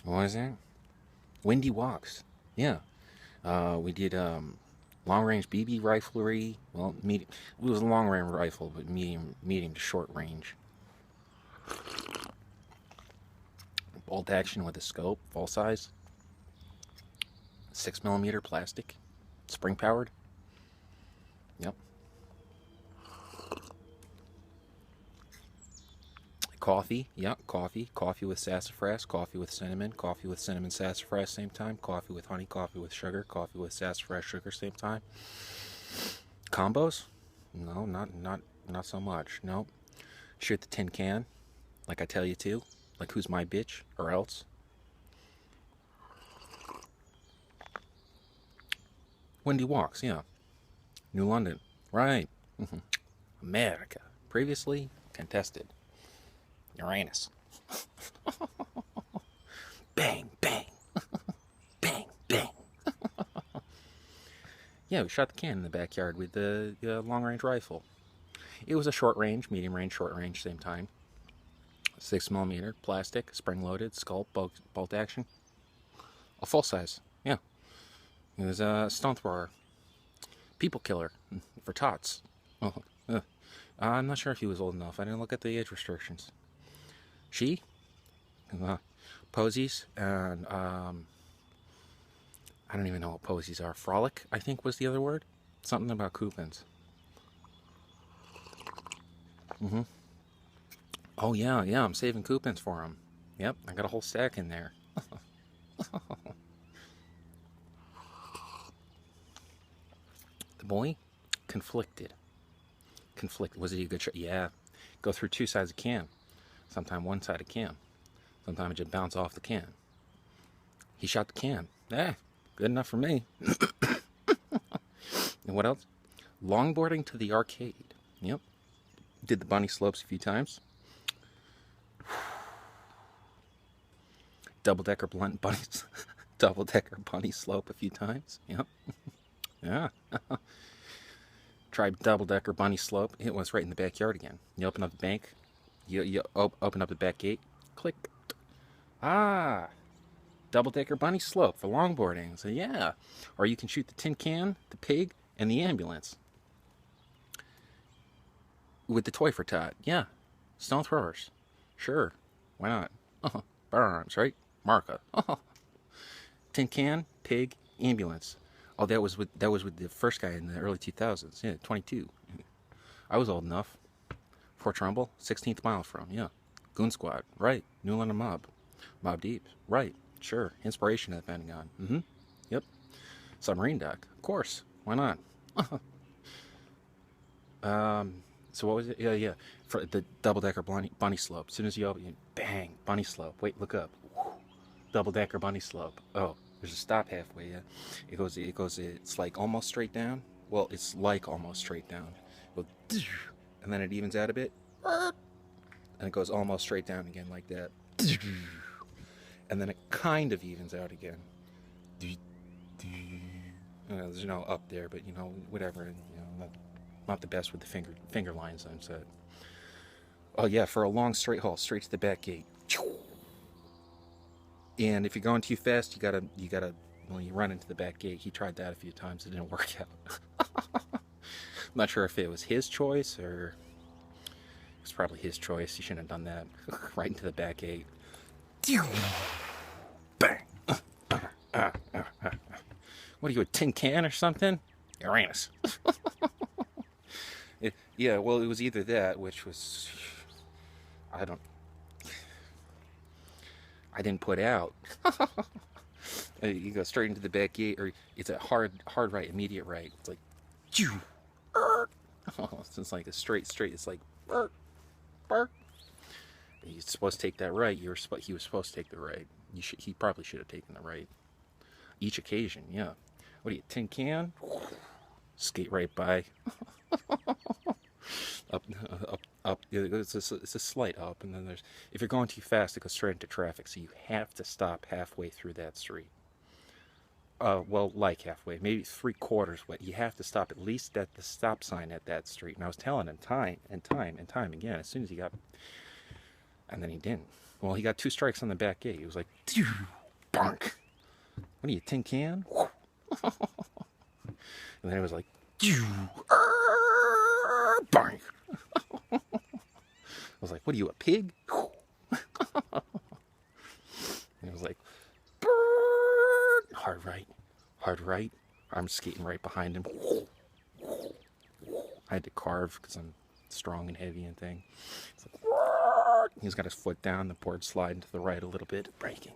What is that? Windy Walks. Yeah. We did long range BB riflery. Well, medium. It was a long range rifle, but medium to short range. Bolt action with a scope, full size, 6 millimeter plastic, spring powered. Yep. Coffee. Yep. Coffee with sassafras. Coffee with cinnamon. Coffee with cinnamon sassafras same time. Coffee with honey. Coffee with sugar. Coffee with sassafras sugar same time. Combos? No, not so much. Nope. Shoot the tin can, like I tell you to. Like who's my bitch or else. Windy Walks. Yeah. New London. Right. America. Previously contested. Uranus. Bang, bang, bang, bang. Yeah, we shot the can in the backyard with the long range rifle. It was a short range, medium range, short range, same time. 6 millimeter, plastic, spring loaded, sculpt, bolt action. A full size. Yeah. It was a stone thrower. People killer. For tots. Oh, I'm not sure if he was old enough. I didn't look at the age restrictions. She? Posies and I don't even know what posies are. Frolic, I think was the other word. Something about coupons. Oh yeah, yeah. I'm saving coupons for him. Yep, I got a whole stack in there. The boy, conflicted. Conflicted. Was he a good shot? Yeah. Go through two sides of can. Sometimes one side of can. Sometimes it just bounce off the can. He shot the can. Eh, good enough for me. And what else? Longboarding to the arcade. Yep. Did the bunny slopes a few times. Double decker blunt bunnies. Double decker bunny slope a few times. Yep. Yeah. Tried double decker bunny slope. It was right in the backyard again. You open up the bank. You open up the back gate. Click. Ah, double decker bunny slope for longboarding. So yeah, or you can shoot the tin can, the pig, and the ambulance with the toy for tot. Yeah, stone throwers. Sure, why not? Firearms, right? Marca. Tin can, pig, ambulance. Oh, that was with the first guy in the early 2000s. Yeah, 22. I was old enough. Fort Trumbull, 16th mile from. Yeah, Goon Squad. Right. New London Mob. Mob Deep. Right. Sure. Inspiration of the Pentagon. Yep. Submarine Dock. Of course. Why not? So what was it? Yeah, yeah. For the double decker bunny slope. As soon as you open, you bang, bunny slope. Wait, look up. Double decker bunny slope. Oh, there's a stop halfway. Yeah, it goes. It's like almost straight down. Well, it's like almost straight down. It goes, and then it evens out a bit, and it goes almost straight down again like that, and then it kind of evens out again. There's no up there, but whatever. Not the best with the finger lines on set. Oh yeah, for a long straight haul, straight to the back gate. And if you're going too fast, you gotta well, you run into the back gate. He tried that a few times, it didn't work out. I'm not sure if it was his choice or it was probably his choice. He shouldn't have done that. Right into the back gate. Bang. What are you, a tin can or something? Uranus. Yeah, well, it was either that, which was I don't I didn't put out. You go straight into the back gate, or it's a hard right, immediate right. It's like, oh, it's like a straight. It's like, bark. He's supposed to take that right. He was supposed to take the right. He probably should have taken the right. Each occasion, yeah. What are you, tin can? Skate right by. Up. It's a slight up, and then if you're going too fast, it goes straight into traffic. So you have to stop halfway through that street. Well, like halfway, maybe 3/4 way. You have to stop at least at the stop sign at that street. And I was telling him time and time and time again. As soon as he got, and then he didn't. Well, he got 2 strikes on the back gate. He was like, bonk. What are you, tin can? And then it was like, bonk. I was like, what are you, a pig? And it was like, hard right, hard right. I'm skating right behind him. I had to carve because I'm strong and heavy and thing. It's like, he's got his foot down, the board sliding to the right a little bit. Braking.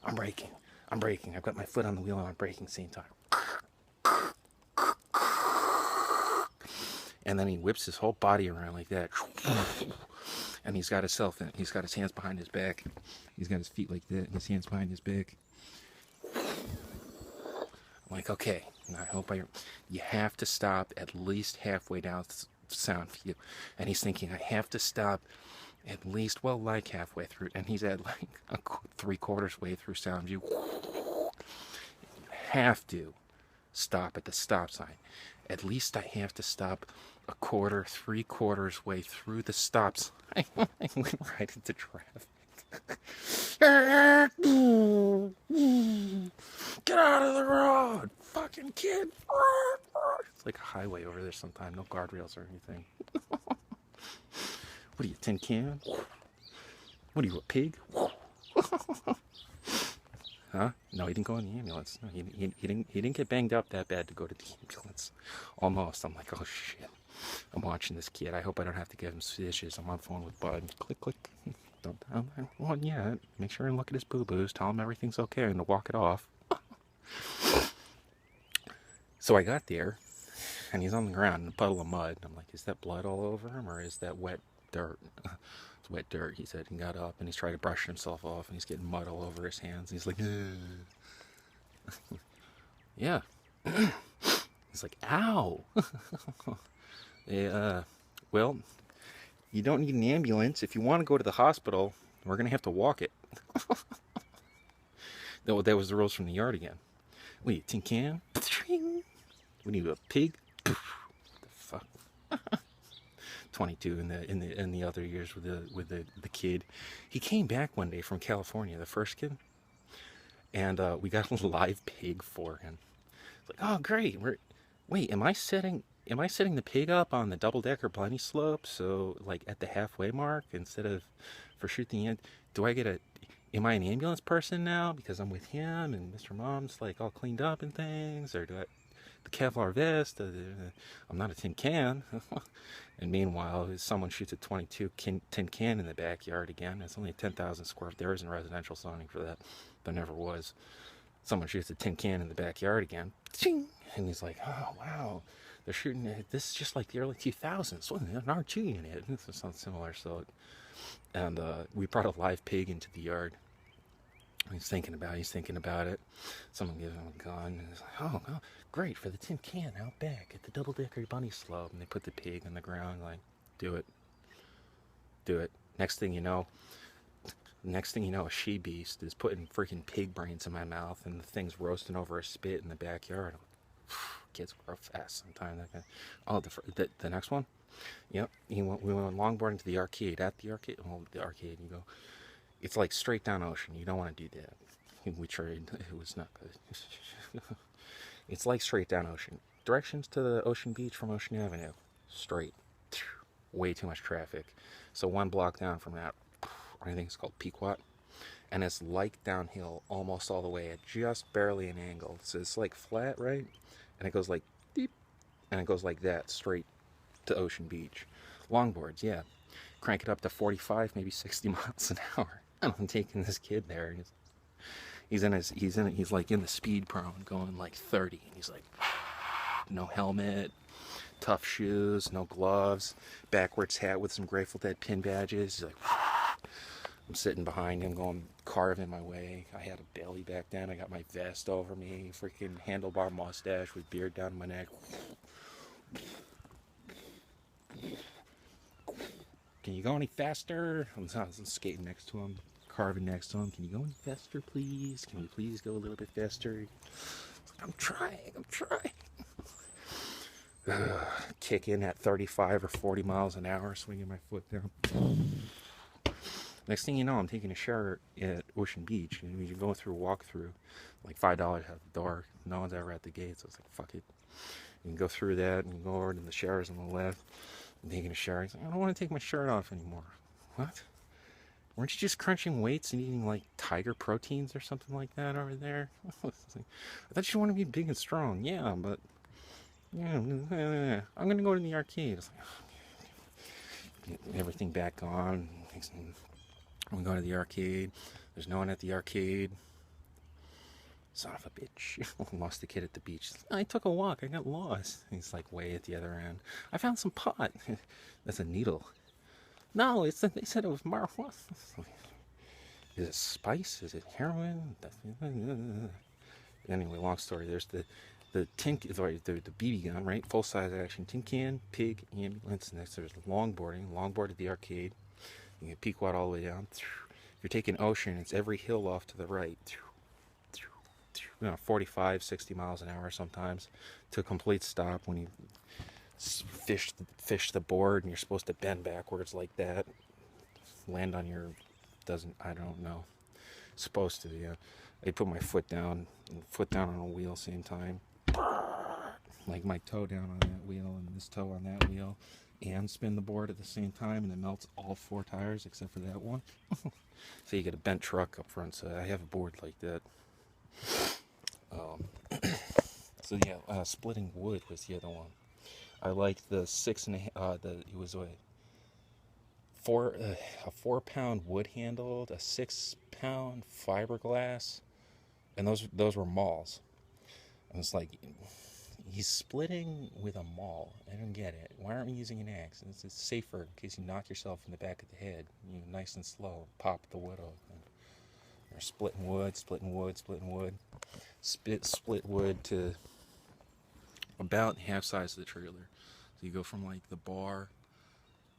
I'm braking. I'm braking. I've got my foot on the wheel and I'm braking same time. And then he whips his whole body around like that. And he's got himself in. He's got his hands behind his back. He's got his feet like that and his hands behind his back. I'm like, okay, I hope you have to stop at least halfway down Soundview. And he's thinking, I have to stop at least, well, like halfway through. And he's at like 3/4 way through Soundview. You have to stop at the stop sign. At least I have to stop 1/4, 3/4 way through the stop sign. I went right into traffic. Get out of the road, fucking kid. It's like a highway over there sometime, no guardrails or anything. What are you, tin can? What are you, a pig? Huh? No, he didn't go in the ambulance. No, he didn't get banged up that bad to go to the ambulance. Almost. I'm like, oh shit. I'm watching this kid. I hope I don't have to give him stitches. I'm on phone with Bud. Click, click. Don't tell him one yet. Make sure and look at his boo-boos. Tell him everything's okay and to walk it off. So I got there, and he's on the ground in a puddle of mud. I'm like, is that blood all over him, or is that wet dirt? It's wet dirt, he said, and got up, and he's trying to brush himself off, and he's getting mud all over his hands. He's like, yeah. He's like, ow. Yeah, well, you don't need an ambulance. If you want to go to the hospital, we're going to have to walk it. That was the rules from the yard again. Wait, tin can? We need a pig? What the fuck? 22 in the other years with the kid. He came back one day from California, the first kid, and we got a live pig for him. It's like, oh great. Wait, am I setting the pig up on the double-decker bunny slope, so like at the halfway mark instead of for shoot the end? Am I an ambulance person now because I'm with him and Mr. Mom's like all cleaned up and things, or do I the Kevlar vest? I'm not a tin can. And meanwhile, someone shoots a 22 tin can in the backyard again. It's only 10,000 square. There isn't residential zoning for that. There never was. Someone shoots a tin can in the backyard again. And he's like, oh, wow. They're shooting this is just like the early 2000s. Wasn't it an R2 unit? This sounds similar. So, and we brought a live pig into the yard. He's thinking about it. Someone gives him a gun, and he's like, oh, great, for the tin can out back at the double-decker bunny slope. And they put the pig on the ground, like, do it. Next thing you know, a she-beast is putting freaking pig brains in my mouth, and the thing's roasting over a spit in the backyard. Kids grow fast sometimes. Oh, the next one? Yep, we went longboarding to the arcade. At the arcade, you go, it's like straight down ocean. You don't want to do that. We tried. It was not good. It's like straight down ocean. Directions to the Ocean Beach from Ocean Avenue. Straight. Way too much traffic. So 1 block down from that, I think it's called Pequot. And it's like downhill almost all the way at just barely an angle. So it's like flat, right? And it goes like deep. And it goes like that straight to Ocean Beach. Longboards, yeah. Crank it up to 45, maybe 60 miles an hour. And I'm taking this kid there. And he's like in the speed prone going like 30. And he's like, no helmet, tough shoes, no gloves, backwards hat with some Grateful Dead pin badges. He's like, I'm sitting behind him going, carving my way. I had a belly back then. I got my vest over me, freaking handlebar mustache with beard down my neck. Can you go any faster? I'm skating next to him, carving next to him. Can you go any faster, please? Can we please go a little bit faster? I'm trying. Kick in at 35 or 40 miles an hour, swinging my foot down. Next thing you know, I'm taking a shower at Ocean Beach, and you go through a walkthrough, like $5 out the door. No one's ever at the gate, so it's like fuck it. You can go through that, and you go over to the showers on the left. I'm taking a shower. He's like, I don't want to take my shirt off anymore. What? Weren't you just crunching weights and eating like tiger proteins or something like that over there? I thought you want to be big and strong. Yeah, but yeah, I'm gonna go to the arcade. It's like, get everything back on. We go to the arcade. There's no one at the arcade. Son of a bitch. Lost the kid at the beach. I took a walk. I got lost. He's like way at the other end. I found some pot. That's a needle. No, they said it was marijuana. Is it spice? Is it heroin? Anyway, long story. There's the BB gun, right? Full size action tin can, pig, ambulance. Next there's longboard at the arcade. You can Pequot all the way down. If you're taking ocean, it's every hill off to the right. 45, 60 miles an hour sometimes, to a complete stop when you fish the board and you're supposed to bend backwards like that. Land on your, I don't know. Supposed to, yeah. I put my foot down on a wheel same time. Like my toe down on that wheel and this toe on that wheel. And spin the board at the same time, and it melts all 4 tires except for that one. So you get a bent truck up front, so I have a board like that. So yeah, splitting wood was the other one. I liked the 6.5. It was a 4-pound wood handled, a 6-pound fiberglass, and those were mauls. And it's like, he's splitting with a maul. I don't get it. Why aren't we using an axe? It's safer in case you knock yourself in the back of the head. Nice and slow, pop the wood open. They're splitting wood. Split wood to about half size of the trailer. So you go from like the bar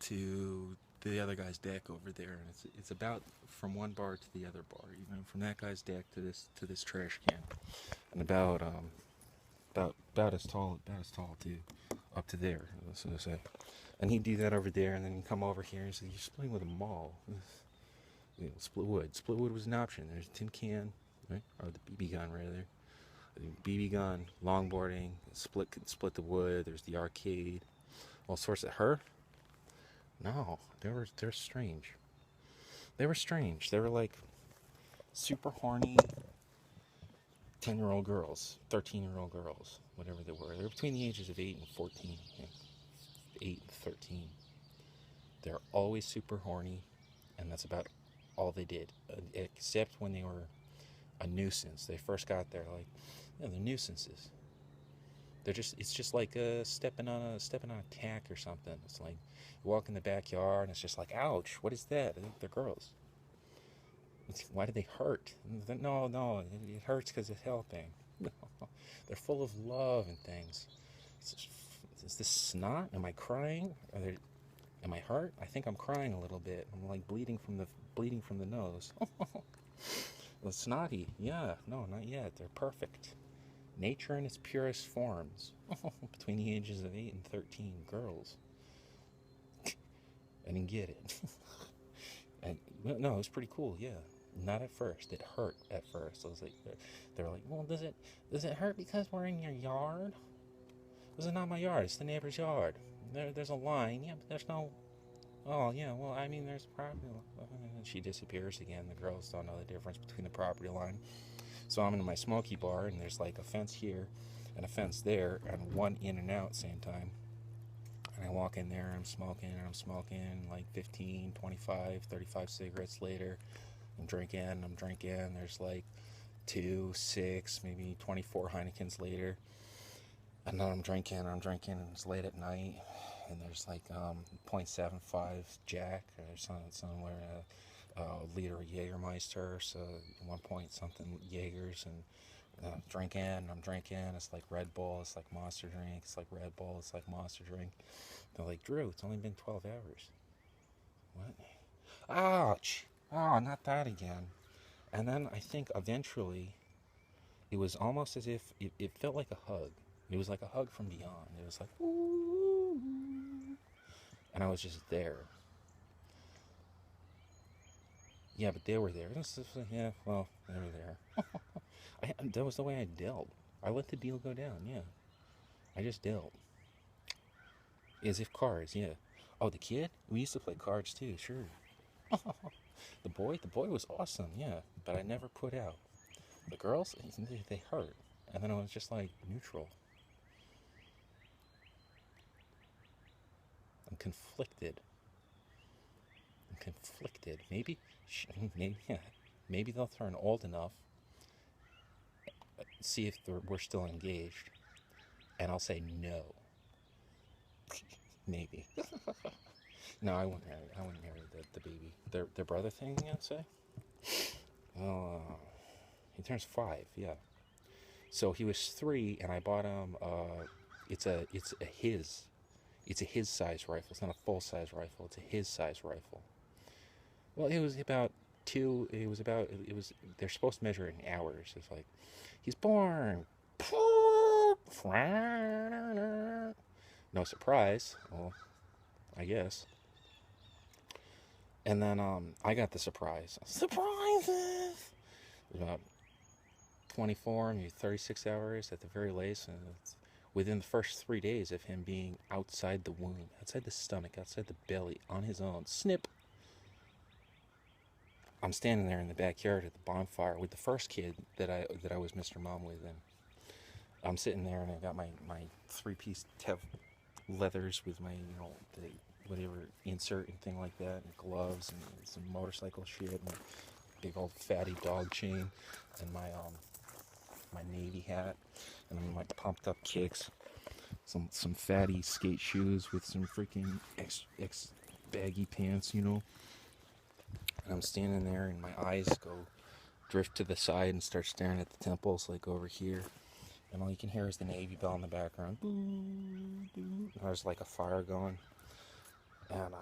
to the other guy's deck over there, and it's about from one bar to the other bar. From that guy's deck to this trash can, and about as tall too, up to there. So to say. And he'd do that over there, and then he'd come over here and say, "You're splitting with a maul." Split wood. Split wood was an option. There's a tin can, right? Or the BB gun, rather. BB gun, longboarding, split the wood. There's the arcade, all sorts of her. No, they're strange. They were strange. They were like super horny 10-year-old girls, 13-year-old girls, whatever they were. They were between the ages of 8 and 14, 8 and 13. They're always super horny, and that's about all they did, except when they were a nuisance. They first got there, like, they're nuisances. It's just like stepping on a tack or something. It's like you walk in the backyard and it's just like, ouch, what is that? I think they're girls. Why do they hurt? No, it hurts because it's helping. No, they're full of love and things. Is this snot? Am I crying? Am I hurt? I think I'm crying a little bit. I'm like bleeding from the nose. Well, snotty. Yeah, no, not yet. They're perfect. Nature in its purest forms. Between the ages of 8 and 13, girls. I didn't get it. And no, it was pretty cool. Yeah, not at first. It hurt at first. I was like, they're like, well, does it hurt because we're in your yard? This is not my yard. It's the neighbor's yard. There's a line. Yeah, but there's no. Oh yeah. Well, I mean, there's property. She disappears again. The girls don't know the difference between the property line. So I'm in my smoky bar, and there's like a fence here and a fence there, and one in and out same time. And I walk in there, I'm smoking, like 15, 25, 35 cigarettes later. I'm drinking. There's like 2, 6, maybe 24 Heinekens later. And then I'm drinking, and it's late at night. And there's like 0.75 Jack, or somewhere, a liter of Jägermeister, so 1 point something Jaegers, and I'm drinking. It's like Red Bull, it's like Monster drink, it's like Red Bull, it's like Monster drink. They're like, Drew, it's only been 12 hours. What? Ouch! Oh, not that again. And then I think eventually, it was almost as if it felt like a hug. It was like a hug from beyond. It was like, ooh. And I was just there. Yeah, but they were there. Yeah, well, they were there. That was the way I dealt. I let the deal go down. Yeah, I just dealt as if cards. Yeah. Oh, the kid? We used to play cards too. Sure. The boy was awesome. Yeah, but I never put out. The girls, they hurt, and then I was just like neutral. I'm conflicted. I'm conflicted. Maybe, yeah, maybe they'll turn old enough, see if we're still engaged, and I'll say no. Maybe. No, I wouldn't marry. I wouldn't marry the baby. Their brother thing, I'd say. Well, he turns 5. Yeah. So he was 3, and I bought him. It's a his size rifle. It's not a full size rifle. It's a his size rifle. Well, it was about two. It was about. It was. They're supposed to measure in hours. It's like, he's born. No surprise. Well, I guess. And then I got the surprise. Surprises. About 24, maybe 36 hours at the very least. And it's within the first 3 days of him being outside the womb, outside the stomach, outside the belly, on his own. Snip. I'm standing there in the backyard at the bonfire with the first kid that I was Mr. Mom with, and I'm sitting there and I got my 3-piece leathers with my the whatever insert and thing like that, and gloves and some motorcycle shit and big old fatty dog chain and my navy hat and my pumped up kicks, some fatty skate shoes with some freaking X baggy pants. And I'm standing there and my eyes go drift to the side and start staring at the temples like over here. And all you can hear is the Navy bell in the background. Boo, boo. And there's like a fire going. And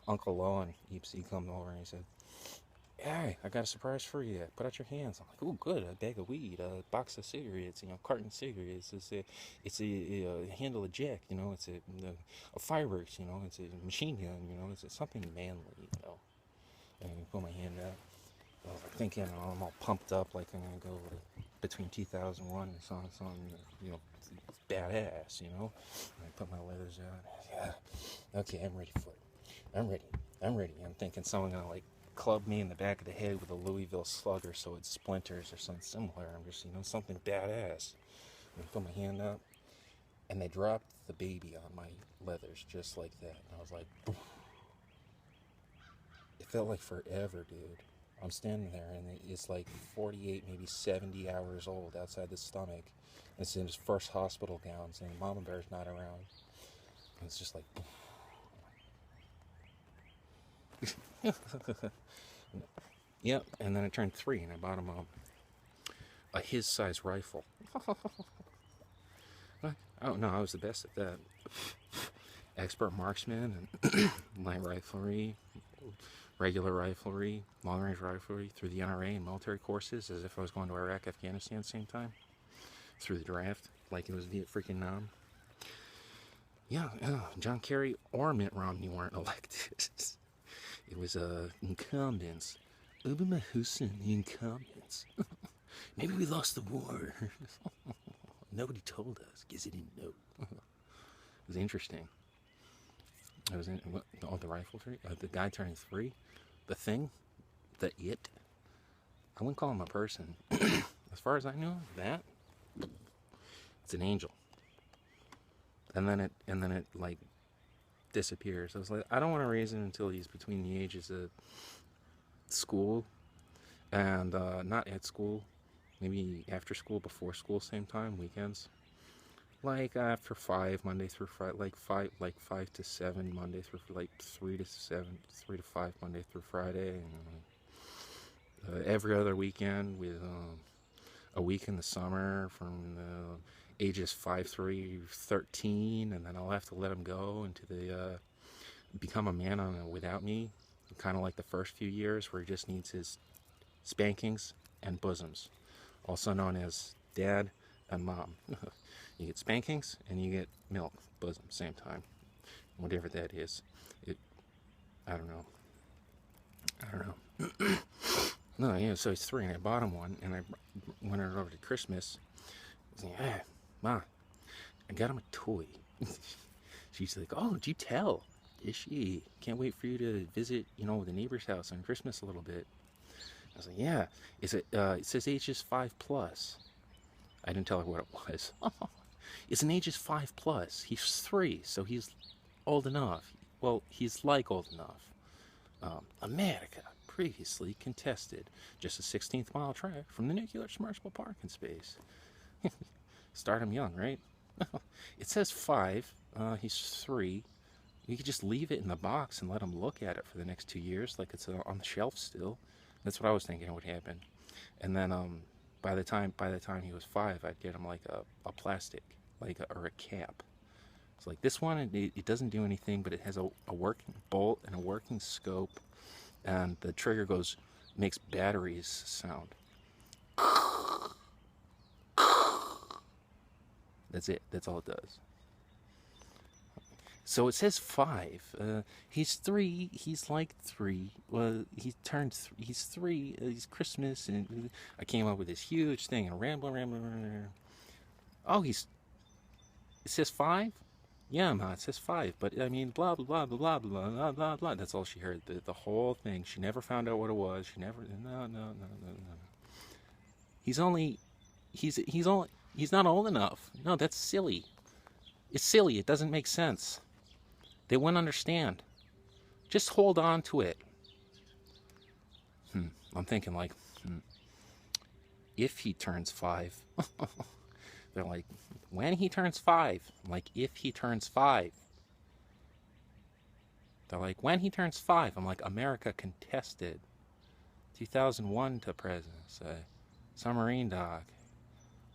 Uncle Lowen, he comes over and he said, "Hey, I got a surprise for you. Put out your hands." I'm like, "Oh, good. A bag of weed, a box of cigarettes, carton of cigarettes. It's a handle of Jack. It's a fireworks. It's a machine gun. It's something manly. And I put my hand out. I was like thinking, I'm all pumped up, like I'm gonna go between 2001 and something, badass. And I put my leathers out. Yeah, okay, I'm ready for it. I'm ready. I'm thinking someone gonna like club me in the back of the head with a Louisville Slugger so it splinters or something similar. I'm just, something badass. And I put my hand up, and they dropped the baby on my leathers just like that. And I was like, poof. It felt like forever, dude. I'm standing there, and it's like 48, maybe 70 hours old outside the stomach. And it's in his first hospital gowns, and Mama Bear's not around. And it's just like, yep. And then I turned 3, and I bought him a his size rifle. Oh no, I was the best at that. Expert marksman and light riflery, regular riflery, long range riflery, through the NRA and military courses as if I was going to Iraq, Afghanistan at the same time. Through the draft, like it was Viet freaking Nam. Yeah, John Kerry or Mitt Romney weren't elected. It was incumbents. Obama Hussein, the incumbents. Maybe we lost the war. Nobody told us because they didn't know. It was interesting. I was in the riflery. The guy turning 3, the thing, the it. I wouldn't call him a person. As far as I know, it's an angel. And then it like disappears. I was like, I don't want to raise him until he's between the ages of school and not at school, maybe after school, before school, same time, weekends. Like after 5 Monday through Friday, like 5 to 7 Monday through, like 3 to 7, 3 to 5 Monday through Friday, and every other weekend with a week in the summer from ages 5 through 13, and then I'll have to let him go into the become a man without me, kind of like the first few years where he just needs his spankings and bosoms, also known as dad and mom. You get spankings and you get milk, bosom, same time, whatever that is. I don't know. I don't know. No, yeah, so he's 3, and I bought him one, and I went over to Christmas. I was like, "Ah, Ma, I got him a toy." She's like, "Oh, did you tell? Is she? Can't wait for you to visit, the neighbor's house on Christmas a little bit." I was like, "Yeah." It says ages 5 plus. I didn't tell her what it was. It's an ages 5 plus. He's 3, so he's old enough. Well, he's like old enough. America previously contested just a 16th mile track from the nuclear submersible parking space. Start him young, right? It says 5. He's 3. You could just leave it in the box and let him look at it for the next 2 years, like it's on the shelf still. That's what I was thinking would happen. And then by the time he was 5, I'd get him like a plastic, or a cap. It's like this one. It doesn't do anything, but it has a working bolt and a working scope, and the trigger makes batteries sound. That's it. That's all it does. So it says 5. He's 3. He's like 3. Well, he turned. He's 3. He's Christmas, and I came up with this huge thing and rambling. Oh, It says 5. Yeah, Ma, it says 5. But I mean, blah blah blah blah blah blah blah blah blah. That's all she heard. The whole thing. She never found out what it was. She never. No, no, no, no, no. He's only. He's not old enough. No, that's silly. It's silly. It doesn't make sense. They wouldn't understand. Just hold on to it. I'm thinking like, if he turns 5. They're like, when he turns 5. I'm like, if he turns 5. They're like, when he turns 5. I'm like, America contested 2001 to present. Submarine dock.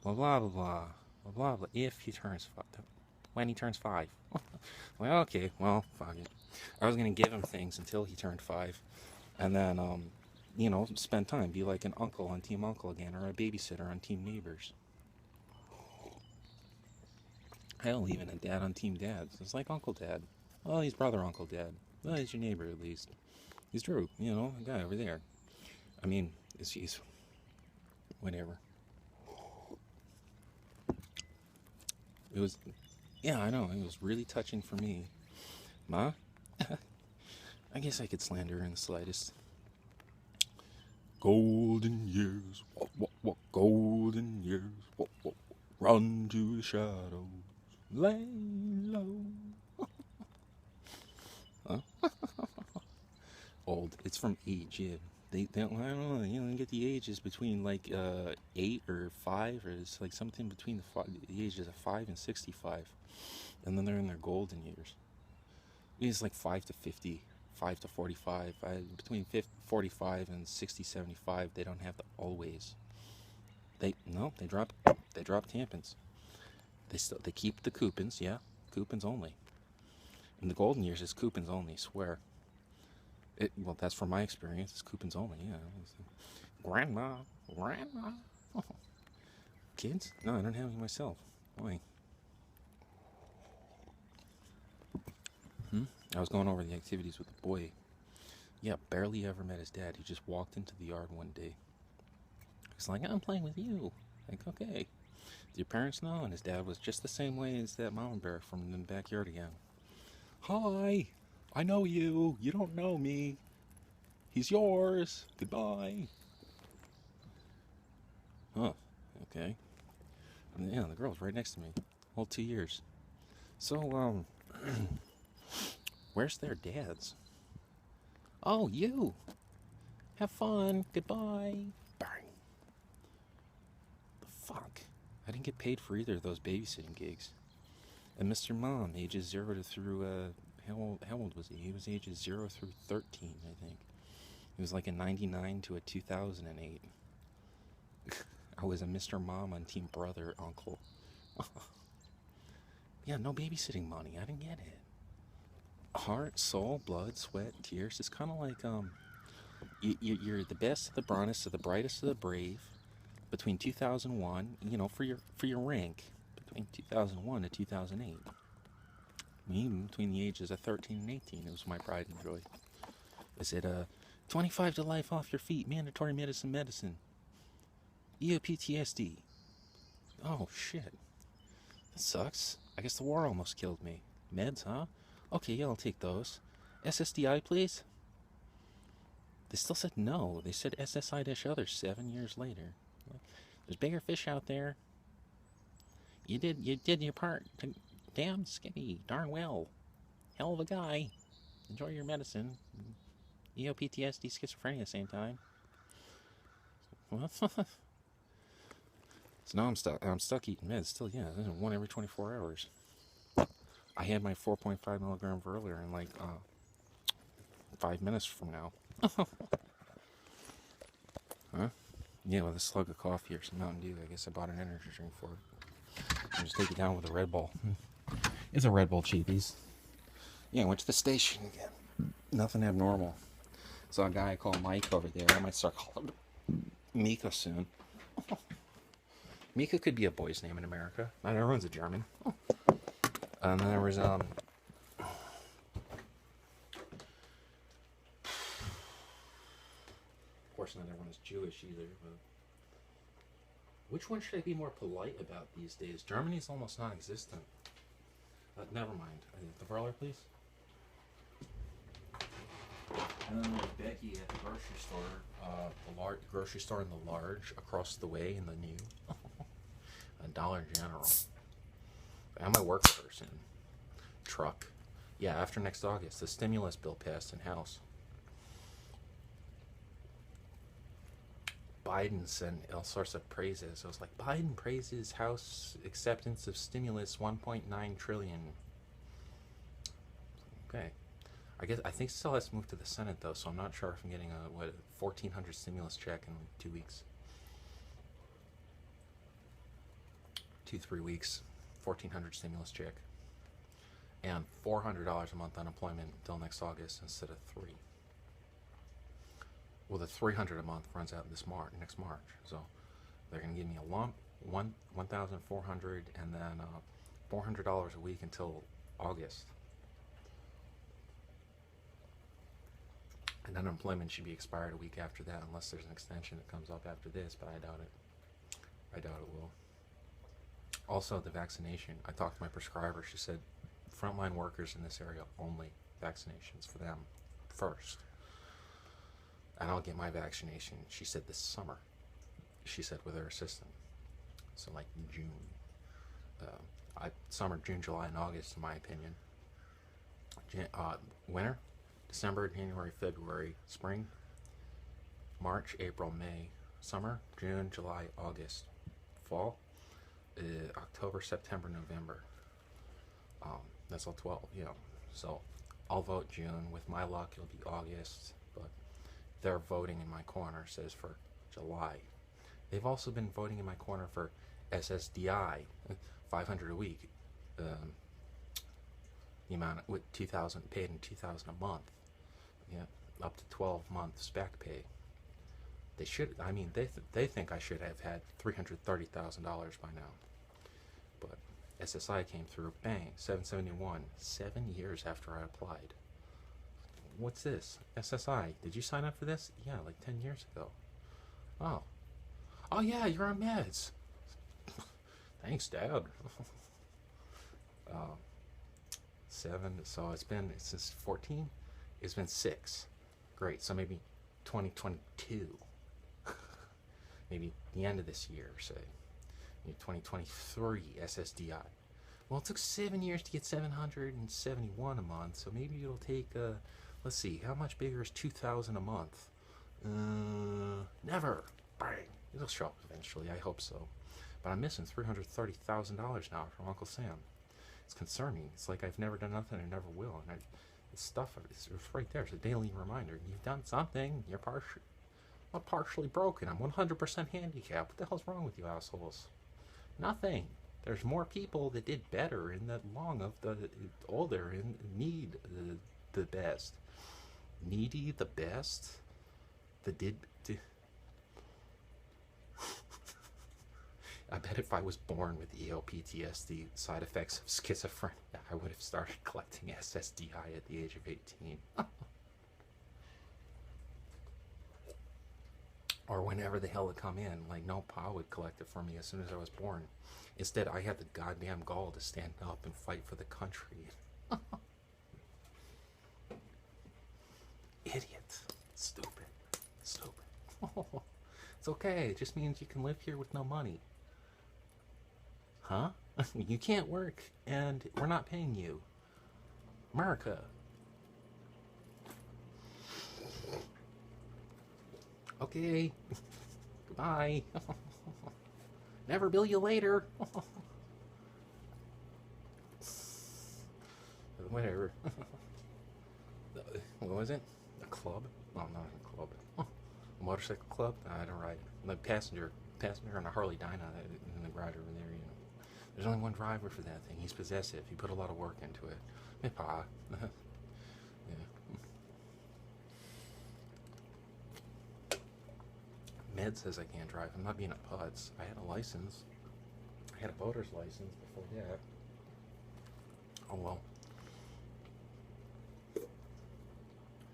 Blah, blah, blah, blah. Blah, blah, blah. If he turns 5. When he turns 5. Well, okay, well, fuck it. I was going to give him things until he turned 5. And then, spend time. Be like an uncle on Team Uncle again, or a babysitter on Team Neighbors. Hell, even a dad on Team Dads. It's like Uncle Dad. Well, he's brother Uncle Dad. Well, he's your neighbor at least. He's Drew, a guy over there. I mean, he's whatever. It was, yeah, I know. It was really touching for me. Ma? I guess I could slander her in the slightest. Golden years, what golden years, what, run to the shadows, lay low. Huh? Old. It's from age, yeah. They I don't know, you get the ages between like 8 or 5, or it's like something between the ages of 5 and 65. And then they're in their golden years. It's like 5 to 50, 5 to 45. Between 45 and 60, 75, they don't have the always. They drop tampons. They keep the coupons, yeah, coupons only. In the golden years, it's coupons only. Swear. Well, that's from my experience. It's coupons only. Yeah. Grandma. Oh. Kids? No, I don't have any myself. Why? I was going over the activities with the boy. Yeah, barely ever met his dad. He just walked into the yard one day. He's like, I'm playing with you. Like, okay. Do your parents know? And his dad was just the same way as that mama bear from the backyard again. Hi, I know you. You don't know me. He's yours. Goodbye. Huh, okay. And, yeah, the girl's right next to me. Whole 2 years. So, where's their dads? Oh, you. Have fun. Goodbye. Bang. The fuck? I didn't get paid for either of those babysitting gigs. And Mr. Mom, ages 0 through, how old was he? He was ages 0 through 13, I think. He was like a 99 to a 2008. I was a Mr. Mom on Team Brother Uncle. Yeah, no babysitting money. I didn't get it. Heart, soul, blood, sweat, tears. It's kind of like, you're the best of the brightest of the brightest of the brave between 2001, for your rank, between 2001 to 2008. Even between the ages of 13 and 18, it was my pride and joy. Is it 25 to life off your feet. Mandatory medicine. EOPTSD. Oh, shit. That sucks. I guess the war almost killed me. Meds, huh? Okay, yeah, I'll take those. SSDI, please? They still said no. They said SSI-other 7 years later. There's bigger fish out there. You did your part. Damn skinny. Darn well. Hell of a guy. Enjoy your medicine. EOPTSD, schizophrenia at the same time. So now I'm stuck eating meds. Still, yeah, one every 24 hours. I had my 4.5 milligram earlier in like 5 minutes from now. Huh? Yeah, with a slug of coffee or some Mountain Dew. I guess I bought an energy drink for it. I'll just take it down with a Red Bull. It's a Red Bull, cheapies. Yeah, I went to the station again. Nothing abnormal. Saw a guy called Mike over there. I might start calling him Mika soon. Mika could be a boy's name in America. Not everyone's a German. And then there was of course, not everyone is Jewish either. But which one should I be more polite about these days? Germany's almost non-existent. Never mind. The Verler, please. And then there's Becky at the grocery store, the grocery store in the large across the way in the new Dollar General. I might work with her soon. Truck. Yeah, after next August, the stimulus bill passed in House. Biden sent all sorts of praises. I was like, Biden praises House acceptance of stimulus 1.9 trillion. Okay. I think it still has to move to the Senate though, so I'm not sure if I'm getting a 1,400 stimulus check in 2 weeks. 2-3 weeks, 1,400 stimulus check, and $400 a month unemployment until next August instead of $3. Well, the $300 a month runs out next March, so they're gonna give me a lump, $1,400, and then $400 a week until August. And unemployment should be expired a week after that, unless there's an extension that comes up after this, but I doubt it. I doubt it will. Also, the vaccination. I talked to my prescriber. She said frontline workers in this area only. Vaccinations for them first. And I'll get my vaccination, she said, this summer. She said with her assistant. So like June. Summer, June, July, and August, in my opinion. Winter. December, January, February, spring, March, April, May, summer, June, July, August, fall, October, September, November. That's all 12, you know. So I'll vote June. With my luck, it'll be August, but their voting in my corner says for July. They've also been voting in my corner for SSDI, $500 a week. The amount with $2,000 paid in $2,000 a month. Yeah, up to 12 months back pay. They should. I mean, they think I should have had $330,000 by now. But SSI came through, bang, 771. 7 years after I applied. What's this? SSI. Did you sign up for this? Yeah, like 10 years ago. Oh. Oh yeah, you're on meds. Thanks, Dad. 7. So it's been since 14. It's been 6. Great. So maybe 2022. Maybe the end of this year, say. Maybe 2023 SSDI. Well, it took 7 years to get 771 a month, so maybe it'll take, let's see, how much bigger is 2,000 a month? Never. Bang. It'll show up eventually, I hope so. But I'm missing $330,000 now from Uncle Sam. It's concerning. It's like I've never done nothing and never will. And this stuff is right there. It's a daily reminder. You've done something. You're not partially broken. I'm 100% handicapped. What the hell's wrong with you assholes? Nothing. There's more people that did better in the long of the older and need the best. Needy the best. That did. I bet if I was born with EOPTSD side effects of schizophrenia, I would have started collecting SSDI at the age of 18. or whenever the hell it come in. Like, no, Pa would collect it for me as soon as I was born. Instead, I had the goddamn gall to stand up and fight for the country. Idiot. Stupid. Stupid. It's okay. It just means you can live here with no money. Huh? You can't work, and we're not paying you. America. Okay. Goodbye. Never bill you later. Whatever. What was it? A club? Oh, not a club. A motorcycle club? I don't ride. The passenger on a Harley Dyna in the garage over there. You know, there's only one driver for that thing. He's possessive. He put a lot of work into it. Hey, Pa. Yeah. Med says I can't drive. I'm not being a putz. I had a license. I had a boater's license before that. Oh well.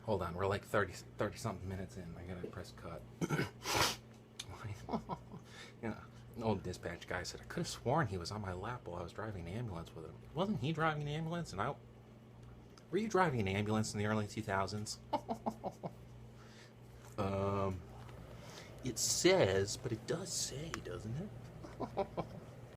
Hold on, we're like 30 something minutes in. I gotta press cut. Yeah, an old dispatch guy said, I could have sworn he was on my lap while I was driving an ambulance with him. Wasn't he driving an ambulance? And were you driving an ambulance in the early 2000s? It says, but it does say, doesn't it?